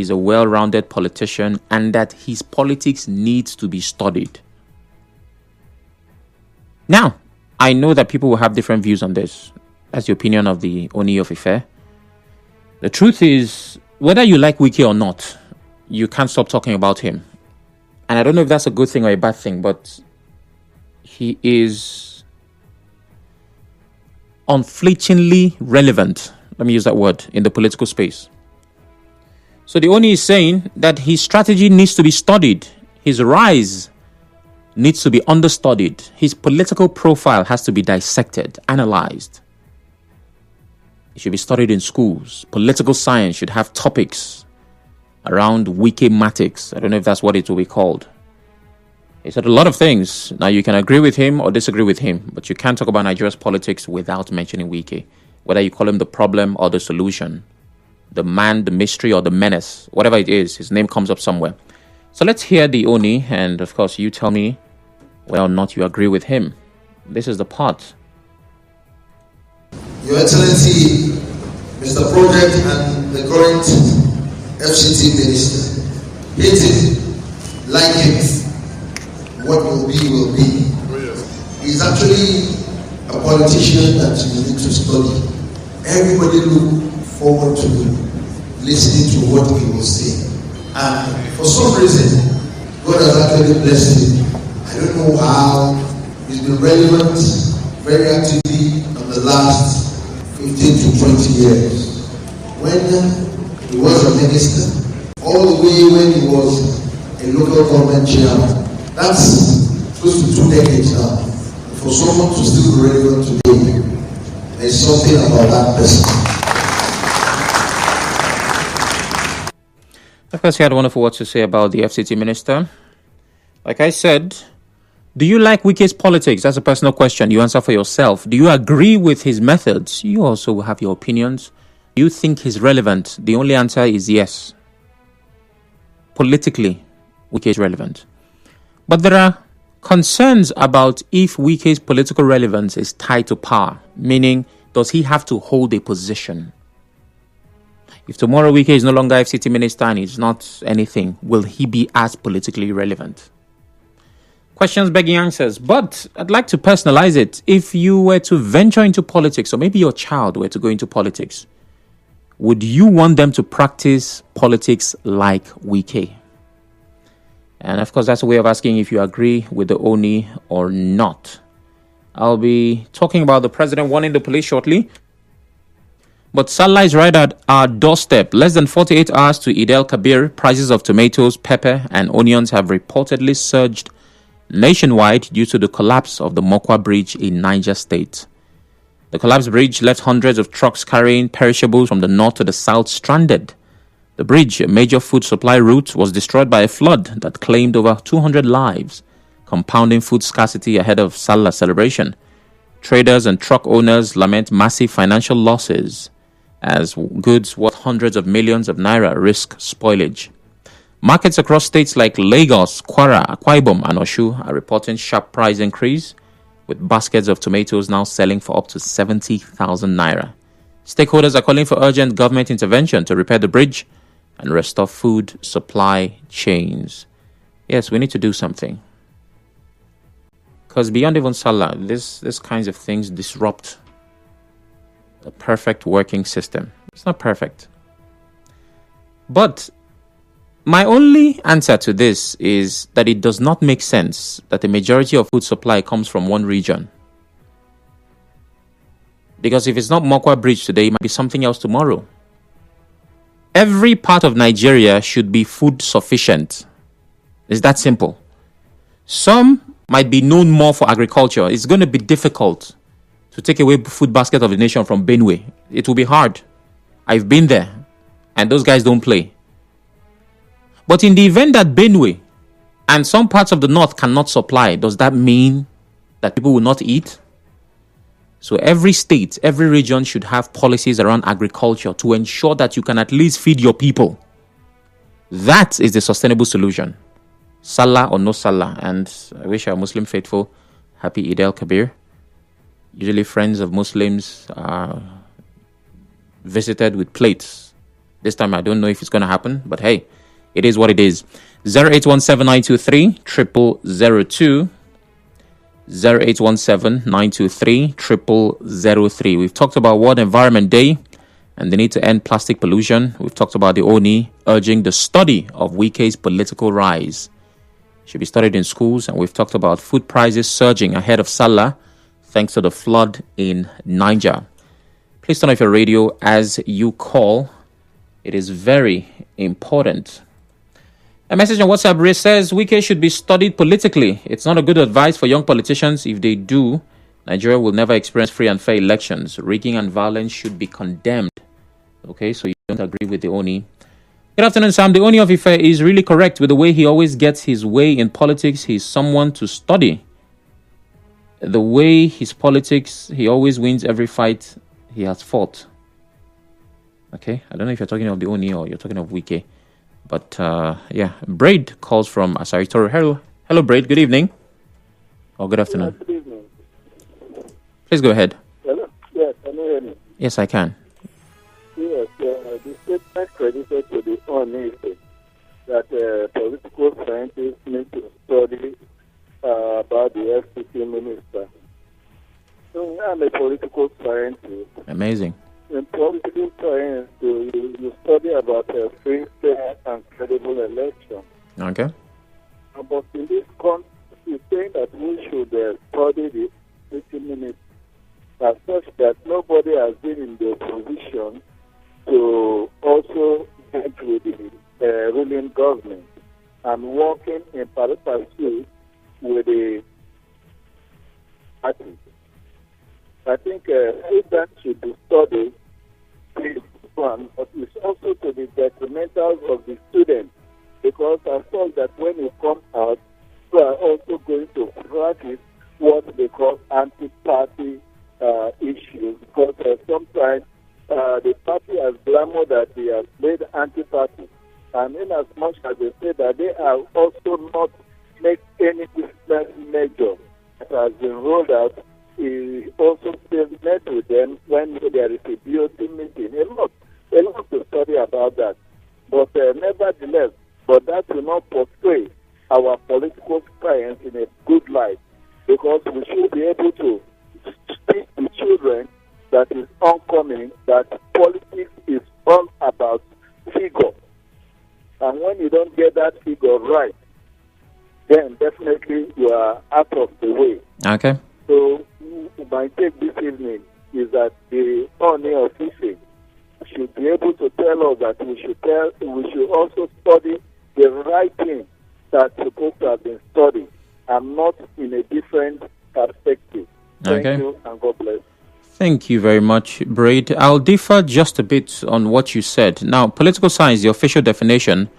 he's a well-rounded politician and that his politics needs to be studied. Now, I know that people will have different views on this. That's the opinion of the Ooni of Ife. The truth is, whether you like Wike or not, you can't stop talking about him. And I don't know if that's a good thing or a bad thing, but he is unflinchingly relevant. Let me use that word in the political space. So the Ooni is saying that his strategy needs to be studied. His rise needs to be understudied. His political profile has to be dissected, analyzed. It should be studied in schools. Political science should have topics around Wikimatics. I don't know if that's what it will be called. He said a lot of things. Now, you can agree with him or disagree with him, but you can't talk about Nigeria's politics without mentioning Wike. Whether you call him the problem or the solution, the man, the mystery, or the menace, whatever it is, his name comes up somewhere. So let's hear the Ooni, and of course, you tell me whether or not you agree with him. This is the part. Your Excellency, Mr. Project and the current FCT Minister, hate it, like it, what will be, will be. He's actually a politician that you need to study. Everybody look forward to listening to what he will say. And for some reason, God has actually blessed him. I don't know how. He's been relevant very actively in the last 15 to 20 years. When he was a minister, all the way when he was a local government chairman. That's close to 2 decades now. For someone to still be relevant today, there's something about that person. Of course, he had wonderful words to say about the FCT minister. Like I said, do you like Wike's politics? That's a personal question. You answer for yourself. Do you agree with his methods? You also will have your opinions. Do you think he's relevant? The only answer is yes. Politically, Wike is relevant. But there are concerns about if Wike's political relevance is tied to power, meaning, does he have to hold a position? If tomorrow Wike is no longer FCT minister and he's not anything, will he be as politically relevant? Questions begging answers, but I'd like to personalize it. If you were to venture into politics, or maybe your child were to go into politics, would you want them to practice politics like Wike? And of course, that's a way of asking if you agree with the Ooni or not. I'll be talking about the president warning the police shortly. But Sallah is right at our doorstep. Less than 48 hours to Eid al-Kabir, prices of tomatoes, pepper, and onions have reportedly surged nationwide due to the collapse of the Mokwa Bridge in Niger State. The collapsed bridge left hundreds of trucks carrying perishables from the north to the south stranded. The bridge, a major food supply route, was destroyed by a flood that claimed over 200 lives, compounding food scarcity ahead of Sallah celebration. Traders and truck owners lament massive financial losses as goods worth hundreds of millions of naira risk spoilage. Markets across states like Lagos, Kwara, Akwa Ibom, and Oshu are reporting sharp price increase, with baskets of tomatoes now selling for up to 70,000 naira. Stakeholders are calling for urgent government intervention to repair the bridge and restore food supply chains. Yes, we need to do something. Because beyond even Sallah, this kinds of things disrupt a perfect working system. It's not perfect. But my only answer to this is that it does not make sense that the majority of food supply comes from one region. Because if it's not Mokwa Bridge today, it might be something else tomorrow. Every part of Nigeria should be food sufficient. It's that simple. Some might be known more for agriculture. It's going to be difficult to take away food basket of the nation from Benue. It will be hard. I've been there, and those guys don't play. But in the event that Benue and some parts of the north cannot supply, does that mean that people will not eat? So every state, every region should have policies around agriculture to ensure that you can at least feed your people. That is the sustainable solution. Sallah or no Sallah. And I wish our Muslim faithful happy Eid al-Kabir. Usually friends of Muslims are visited with plates This time I don't know if it's going to happen, but hey, it is what it is. 08179230002. 08179230003. We've talked about World Environment Day and the need to end plastic pollution. We've talked about the Ooni urging the study of Wike's political rise. Should be studied in schools. And we've talked about food prices surging ahead of Sallah thanks to the flood in Niger. Please turn off your radio as you call. It is very important. A message on WhatsApp says Wike should be studied politically. It's not a good advice for young politicians. If they do, Nigeria will never experience free and fair elections. Rigging and violence should be condemned. Okay, so you don't agree with the Ooni. Good afternoon, Sam. The Ooni of Ife is really correct with the way he always gets his way in politics. He's someone to study. The way his politics, he always wins every fight he has fought. Okay, I don't know if you're talking of the Ooni or you're talking of Wike. But yeah, Braid calls from Asari. Hello, Braid. Good evening. Or good afternoon. Good evening. Please go ahead. Hello? Yes, can you hear me? Yes, I can. Yes, the statement credited to the Ooni that political scientists need to study about the FCT minister. So I'm a political scientist. Amazing. In political science, you study about a free, fair, and credible election. Okay. But in this context, you're saying that we should study the FCT minister as such that nobody has been in the position to also get with the ruling government and working in pursuit with the party. I think if that should be studied, is one, but it's also to the detrimental of the students, because I thought that when you come out, you are also going to practice what they call anti-party issues, because sometimes the party has glamour that they have made anti-party, and in as much as they say that they are also not make any different measure that has been rolled out, he also still met with them when there is a BOT meeting. A lot to study about that. But nevertheless, but that will not portray our political science in a good light, because we should be able to teach the children that is oncoming that politics is all about figure. And when you don't get that figure right, then definitely you are out of the way. Okay. So my take this evening is that the Ooni of Ife should be able to tell us that we should also study the right thing that's supposed to have been studied and not in a different perspective. Thank you and God bless. Thank you very much, Braid. I'll differ just a bit on what you said. Now, political science, the official definition,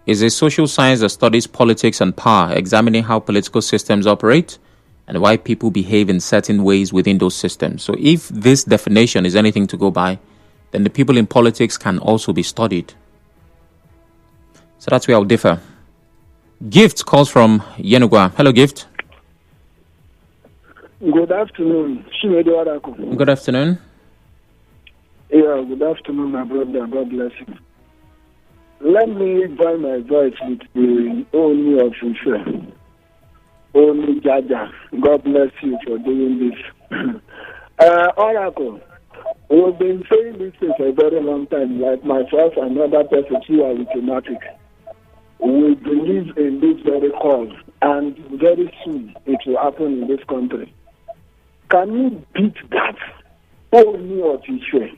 is a social science that studies politics and power, examining how political systems operate and why people behave in certain ways within those systems. So if this definition is anything to go by, then the people in politics can also be studied. So that's where I'll differ. Gift calls from Yenugua. Hello, Gift. Good afternoon. Good afternoon. Yeah, good afternoon, my brother. God bless you. Let me join my voice with the Ooni of Ife. Ooni Jaja. God bless you for doing this. Oracle, we've been saying this thing for a very long time, like myself and other persons who are automatic. We believe in this very cause, and very soon it will happen in this country. Can you beat that? Ooni of Ife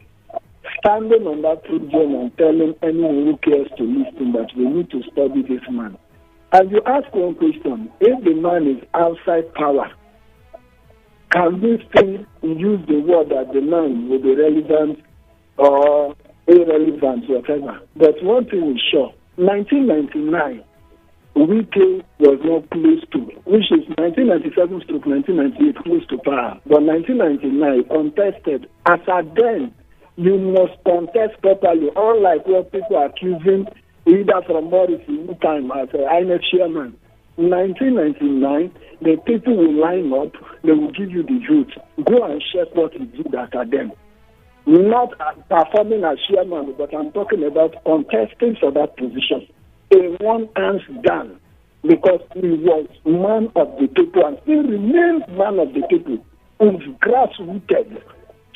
standing on that podium and telling anyone who cares to listen that we need to study this man. And you ask one question: if the man is outside power, can we still use the word that the man will be relevant or irrelevant, whatever? But one thing is sure: 1999, Wike was not close to, which is 1997-1998, close to power. But 1999, contested. As at then, you must contest properly, unlike what people are accusing either from Morris in time as INEC chairman. 1999, the people will line up, they will give you the vote. Go and check what is good after them. not performing as chairman, but I'm talking about contesting for that position. A one hands down, because he was man of the people and still remains man of the people. He's grassrooted.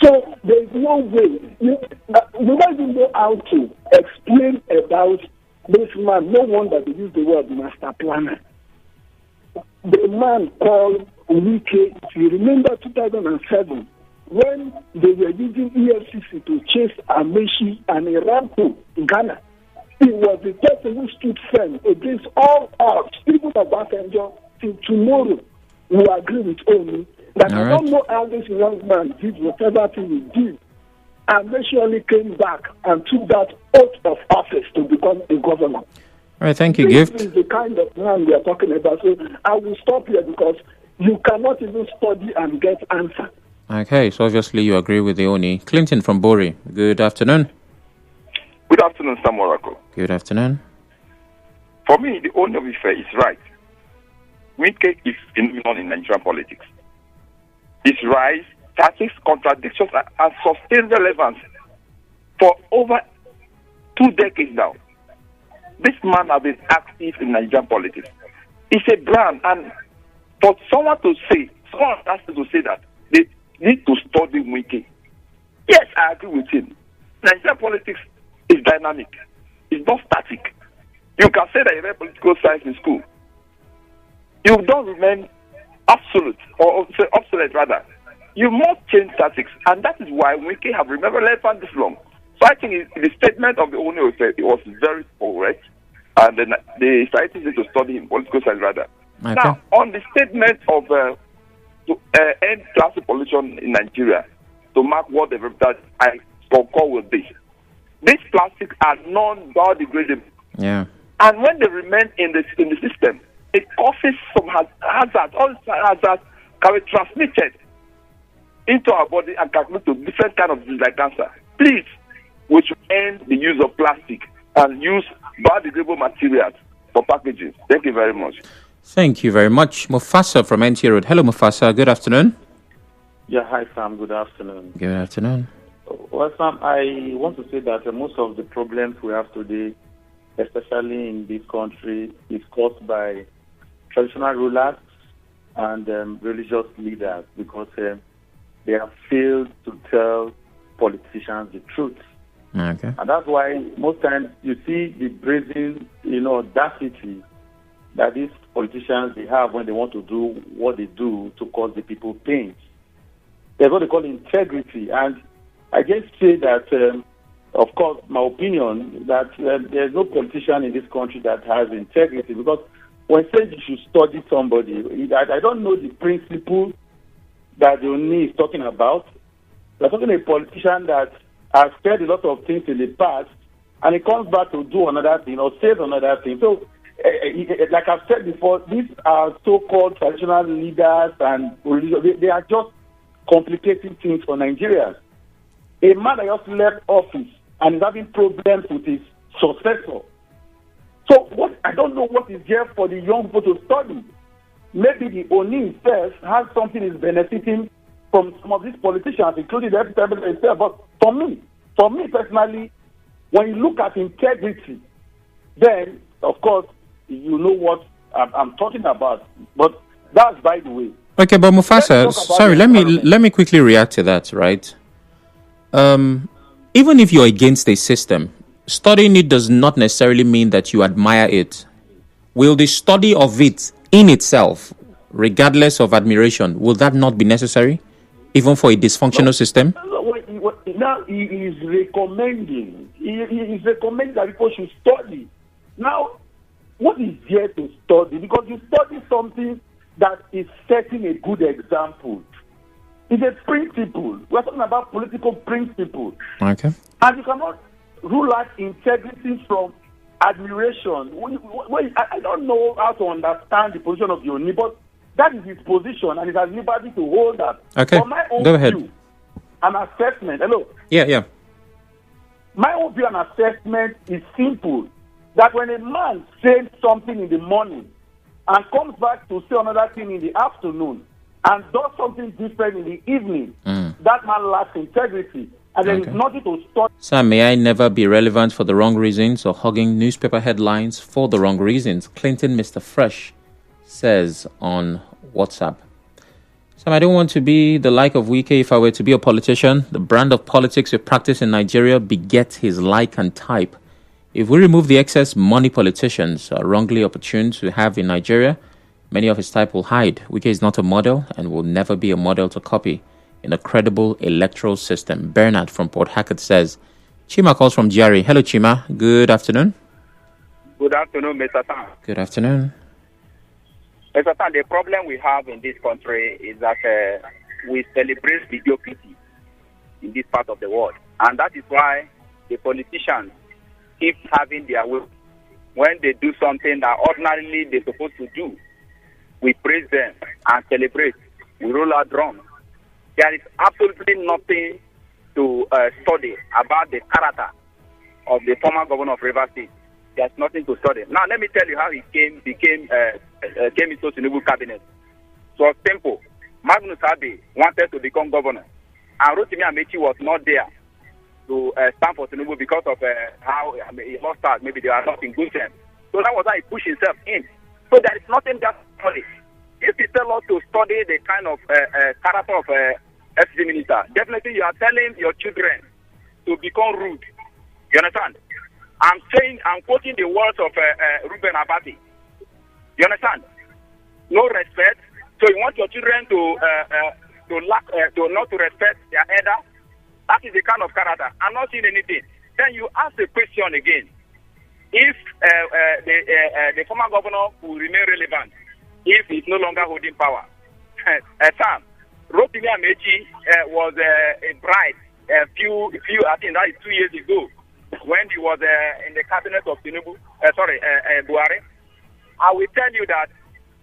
So there is no way. We don't even know how to explain about this man. No wonder they use the word master planner. The man called Wike, if you remember 2007, when they were using EFCC to chase Amechi and Iranko in Ghana, he was the person who stood firm against all odds, even Obasanjo, till tomorrow will agree with Ooni that I don't know how this young man did whatever thing he did. Amechi only came back and took that oath of office to become a governor. All right, thank you, This Gift. is the kind of man we are talking about. So I will stop here because you cannot even study and get answer. Okay, so obviously you agree with the Ooni. Clinton from Bori, good afternoon. Good afternoon, Sam Oracle. Good afternoon. For me, the Ooni of Ife is right. Wike is phenomenon in Nigerian politics. His rise, tactics, contradictions, and sustained relevance for over 2 decades now. This man has been active in Nigerian politics. It's a brand, and for someone has to say that they need to study Wike. Yes, I agree with him. Nigerian politics is dynamic. It's not static. You can say that you read political science in school. You don't remain absolute, or say obsolete rather. You must change tactics, and that is why Wike have remained relevant this long. So I think the statement of the Ooni of Ife was very correct, and then the society need to study in political science rather. Okay. Now, on the statement of to end classic pollution in Nigeria, to mark what that I concur with this. These plastics are non-biodegradable. Yeah. And when they remain in the system, it causes some hazards. All hazards can be transmitted into our body and can lead to different kind of diseases like cancer. Please, we should end the use of plastic and use biodegradable materials for packaging. Thank you very much. Thank you very much. Mufasa from NT Road. Hello, Mufasa. Good afternoon. Yeah, hi, Sam. Good afternoon. Good afternoon. Well, Sam, I want to say that most of the problems we have today, especially in this country, is caused by traditional rulers and religious leaders because they have failed to tell politicians the truth. Okay. And that's why most times you see the brazen, audacity that these politicians they have when they want to do what they do to cause the people pain. There's what they call integrity, and I just say that, of course, my opinion that there's no politician in this country that has integrity because when said you should study somebody, I don't know the principle that the Ooni is talking about. We're talking a politician that has said a lot of things in the past, and he comes back to do another thing or says another thing. So, like I've said before, these are so-called traditional leaders and religious. They are just complicating things for Nigerians. A man that just left office and is having problems with his successor. So what I don't know what is there for the young people to study. Maybe the Ooni himself has something is benefiting from some of these politicians, including the president himself. But for me personally, when you look at integrity, then of course you know what I'm talking about. But that's by the way. Okay, but Mufasa, sorry, let me quickly react to that, right? Even if you're against a system, studying it does not necessarily mean that you admire it. Will the study of it in itself, regardless of admiration, will that not be necessary, even for a dysfunctional system? Now he is recommending. He is recommending that people should study. Now, what is there to study? Because you study something that is setting a good example. It's a principle. We're talking about political principle. Okay. And you cannot rule out integrity from admiration. I don't know how to understand the position of the Ooni, but that is his position, and he has liberty to hold that. Okay, For my own go ahead. View, an assessment. Hello? Yeah. My own view and assessment is simple. That when a man says something in the morning and comes back to say another thing in the afternoon and does something different in the evening, that man lacks integrity. And there is nothing to study. Sir, may I never be relevant for the wrong reasons or hogging newspaper headlines for the wrong reasons? Clinton Mr. Fresh says on WhatsApp. Sam, I don't want to be the like of Wike if I were to be a politician. The brand of politics we practice in Nigeria begets his like and type. If we remove the excess money politicians are wrongly opportune to have in Nigeria, many of his type will hide. Wike is not a model and will never be a model to copy in a credible electoral system. Bernard from Port Hackett says. Chima calls from Jerry. Hello, Chima. Good afternoon. Good afternoon, Mr. Tan. Good afternoon. Mr. Tan, the problem we have in this country is that we celebrate mediocrity in this part of the world. And that is why the politicians keep having their will. When they do something that ordinarily they're supposed to do, we praise them and celebrate. We roll our drums. There is absolutely nothing to study about the character of the former governor of Rivers State. There's nothing to study. Now, let me tell you how he came into Tinubu cabinet. So, it was simple. Magnus Abe wanted to become governor, and Rotimi Amechi was not there to stand for Tinubu because of how he lost out. Maybe they are not in good terms. So that was how he pushed himself in. So there is nothing that study. If you tell us to study the kind of character of FCC minister, definitely you are telling your children to become rude. You understand? I'm quoting the words of Ruben Abati. You understand? No respect. So you want your children to not to respect their elder. That is the kind of character. I'm not seeing anything. Then you ask the question again: if the former governor will remain relevant, if he's no longer holding power, Sam, Rotimi Amechi was a bride I think that is 2 years ago, when he was in the cabinet of Tinubu, Buhari. I will tell you that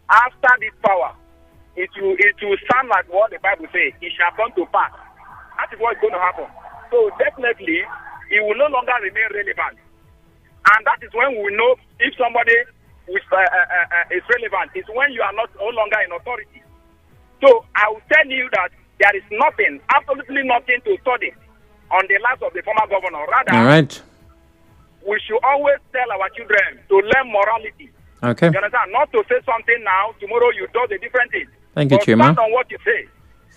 after this power, it will sound like what the Bible says, it shall come to pass. That is what is going to happen. So definitely, it will no longer remain relevant. And that is when we will know if somebody is relevant. It's when you are no longer in authority. So I will tell you that there is nothing, absolutely nothing to study on the lives of the former governor. Rather, all right, we should always tell our children to learn morality. Okay. You understand? Not to say something now, tomorrow you do a different thing. Thank you, Chima. Stand on what you say.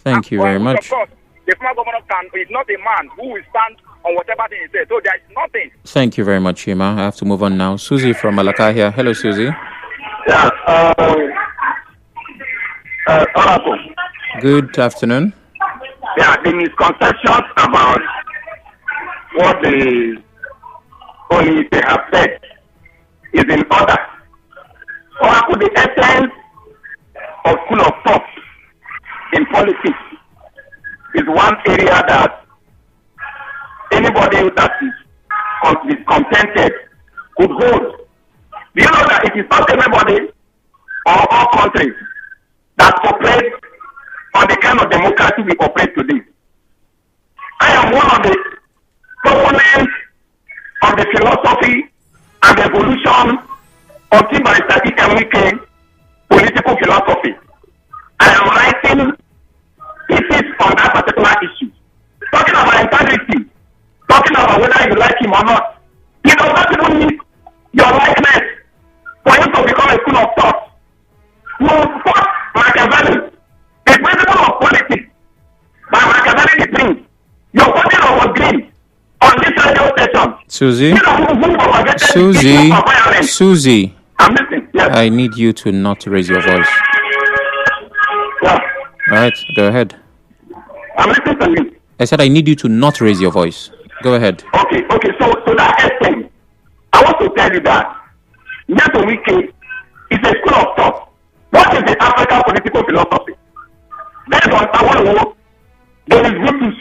Thank you very much. Of course, the former governor is not a man who will stand on whatever thing he says. So there is nothing. Thank you very much, Chima. I have to move on now. Susie from Malacca here. Hello, Susie. Yeah. Good afternoon. Yeah, the misconceptions about what the Ooni of Ife have said is in order. The essence of school of thought in politics is one area that anybody that is discontented could hold. Do you know that it is not everybody or all countries that operate on the kind of democracy we operate today? I am one of the proponents of the philosophy and the evolution of Tinubu and political philosophy. I am writing pieces on that particular issue. Talking about integrity, talking about whether you like him or not. He does not even need your likeness for him to become a school of thought. You fought Machiavelli, the principle of politics by Machiavelli is green. Your body was green on this radio station. Susie, I'm listening. Yes. I need you to not raise your voice. Yeah. All right, go ahead. I'm listening to you. I said I need you to not raise your voice. Go ahead. Okay. So that extent, I want to tell you that Nyeto Wike is a school of thought. What is the African political philosophy? Based on our there is Brutus,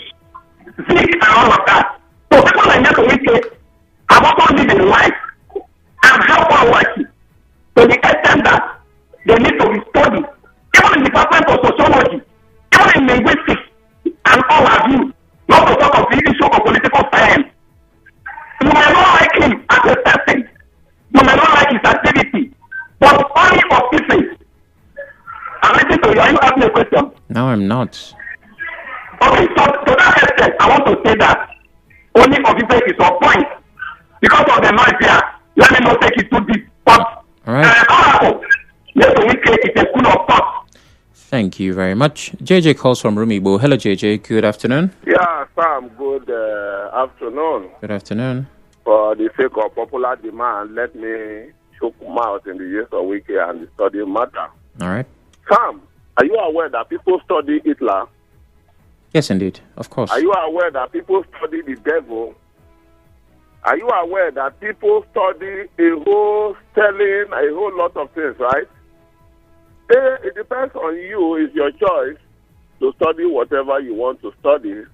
Zeke, and all of that. So people like Nyeto Wike have also lived in life and help our working to the extent that they need to be studied. Even in the department of sociology, even in linguistics, and all of you, not to talk of the issue of political science. You may not like him as a person, you may not like his activity, but only of Ife. I'm listening to you. Are you asking a question? No, I'm not. Okay, so to that extent, I want to say that Ooni of Ife is on point because of the noise here. Let me not take it too deep. But All right. honorable, yes, Wike is a school of thought. Thank you very much. JJ calls from Rumibo. Hello, JJ. Good afternoon. Yeah, Sam, good afternoon. Good afternoon. For the sake of popular demand, let me choke mouth in the years of Wike and the study matter. All right. Sam, are you aware that people study Hitler? Yes, indeed. Of course. Are you aware that people study the devil? Are you aware that people study a whole lot of things, right? It depends on you. It's your choice to study whatever you want to study.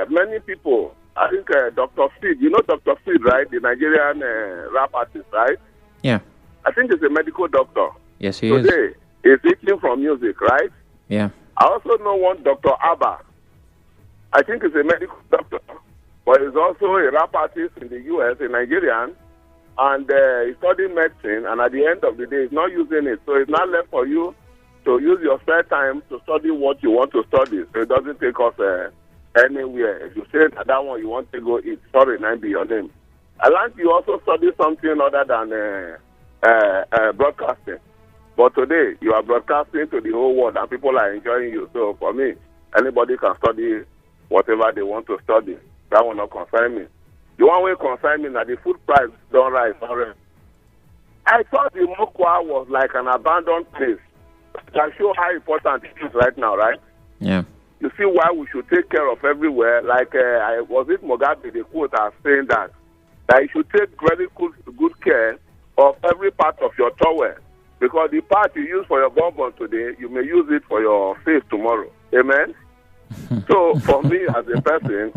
Many people, I think Dr. Sid, you know Dr. Sid, right? The Nigerian rap artist, right? Yeah. I think he's a medical doctor. Yes, he is. Today, he's eating from music, right? Yeah. I also know one Dr. Abba. I think he's a medical doctor, but he's also a rap artist in the U.S., a Nigerian, and he's studying medicine, and at the end of the day, he's not using it. So it's not left for you to use your spare time to study what you want to study, so it doesn't take us anywhere. If you say that one you want to go eat, sorry, not be your name. I like you also study something other than broadcasting. But today, you are broadcasting to the whole world and people are enjoying you. So for me, anybody can study whatever they want to study. That will not concern me. The one way concern me that the food price don't rise already. I thought the Mokwa was like an abandoned place. Can show how important it is right now, right? Yeah. You see why we should take care of everywhere. Like, was it Mugabe, the quote, as saying that you should take very good care of every part of your towel. Because the part you use for your bonbon today, you may use it for your face tomorrow. Amen? So, for me as a person,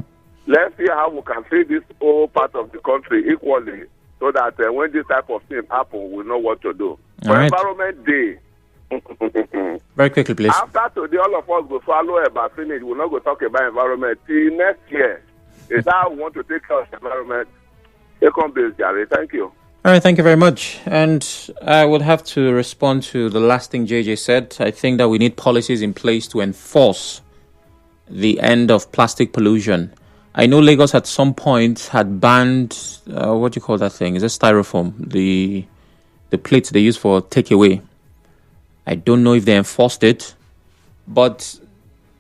let's see how we can feed this whole part of the country equally so that when this type of thing happens, we know what to do. For Environment Day, very quickly, please. After today, all of us go follow about finish. We're not going to talk about environment till next year. Is how we want to take care of the environment. Thank you. All right, thank you very much. And I would have to respond to the last thing JJ said. I think that we need policies in place to enforce the end of plastic pollution. I know Lagos at some point had banned, what do you call that thing? Is it styrofoam? The plates they use for takeaway. I don't know if they enforced it, but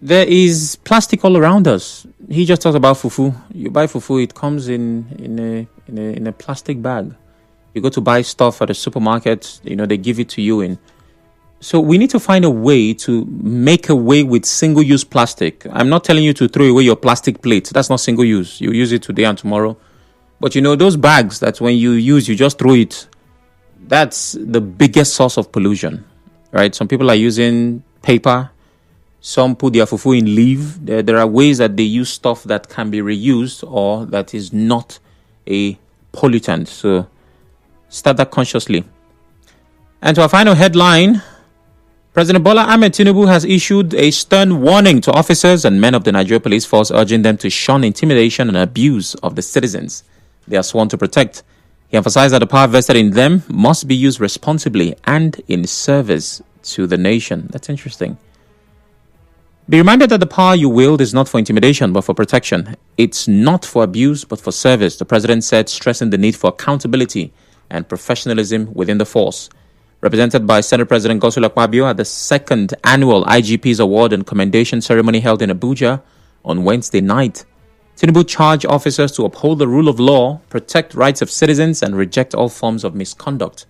there is plastic all around us. He just talked about fufu. You buy fufu, it comes in a plastic bag. You go to buy stuff at a supermarket, they give it to you in. So we need to find a way to make away with single-use plastic. I'm not telling you to throw away your plastic plate. That's not single-use. You use it today and tomorrow. But those bags that when you use, you just throw it. That's the biggest source of pollution, right? Some people are using paper. Some put their fufu in leaf. There are ways that they use stuff that can be reused or that is not a pollutant. So start that consciously. And to our final headline, President Bola Ahmed Tinubu has issued a stern warning to officers and men of the Nigeria Police Force, urging them to shun intimidation and abuse of the citizens they are sworn to protect. He emphasized that the power vested in them must be used responsibly and in service to the nation. That's interesting. Be reminded that the power you wield is not for intimidation, but for protection. It's not for abuse, but for service, the president said, stressing the need for accountability and professionalism within the force. Represented by Senate President Godswill Akpabio at the second annual IGP's Award and Commendation ceremony held in Abuja on Wednesday night, Tinubu charged officers to uphold the rule of law, protect rights of citizens, and reject all forms of misconduct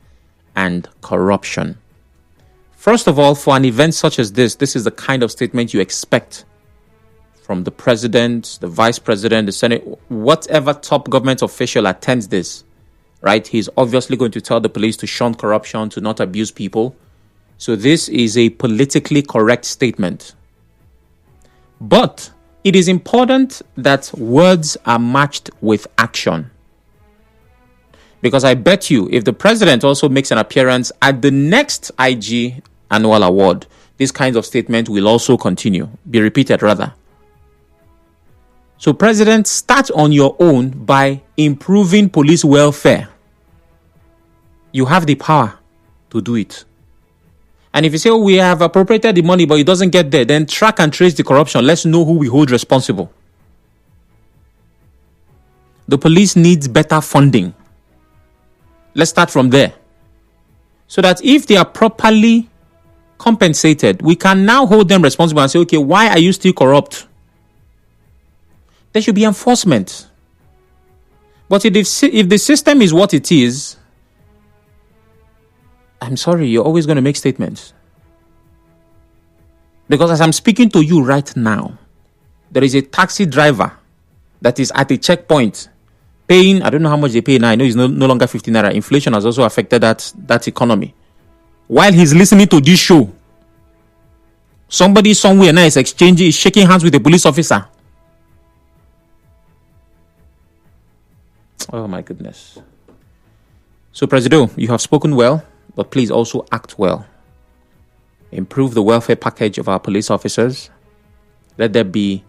and corruption. First of all, for an event such as this is the kind of statement you expect from the president, the vice president, the Senate, whatever top government official attends this. Right? He's obviously going to tell the police to shun corruption, to not abuse people. So this is a politically correct statement. But it is important that words are matched with action. Because I bet you, if the president also makes an appearance at the next IG annual award, this kind of statement will also continue, be repeated rather. So president, start on your own by improving police welfare. You have the power to do it. And if you say, oh, we have appropriated the money, but it doesn't get there, then track and trace the corruption. Let's know who we hold responsible. The police needs better funding. Let's start from there. So that if they are properly compensated, we can now hold them responsible and say, okay, why are you still corrupt? There should be enforcement. But if the system is what it is, I'm sorry, you're always going to make statements. Because as I'm speaking to you right now, there is a taxi driver that is at a checkpoint paying, I don't know how much they pay now. I know it's no longer 15 naira. Inflation has also affected that economy. While he's listening to this show, somebody somewhere now is shaking hands with a police officer. Oh my goodness. So, Presido, you have spoken well, but please also act well. Improve the welfare package of our police officers. Let there be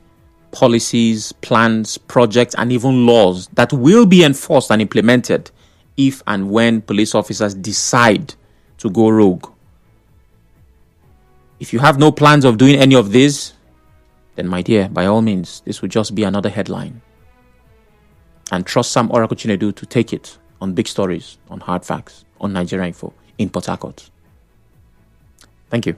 policies, plans, projects, and even laws that will be enforced and implemented if and when police officers decide to go rogue. If you have no plans of doing any of this, then my dear, by all means, this will just be another headline. And trust Sam Oracle Chinedu to take it on Big Stories, on Hard Facts, on Nigeria Info, in Port Harcourt. Thank you.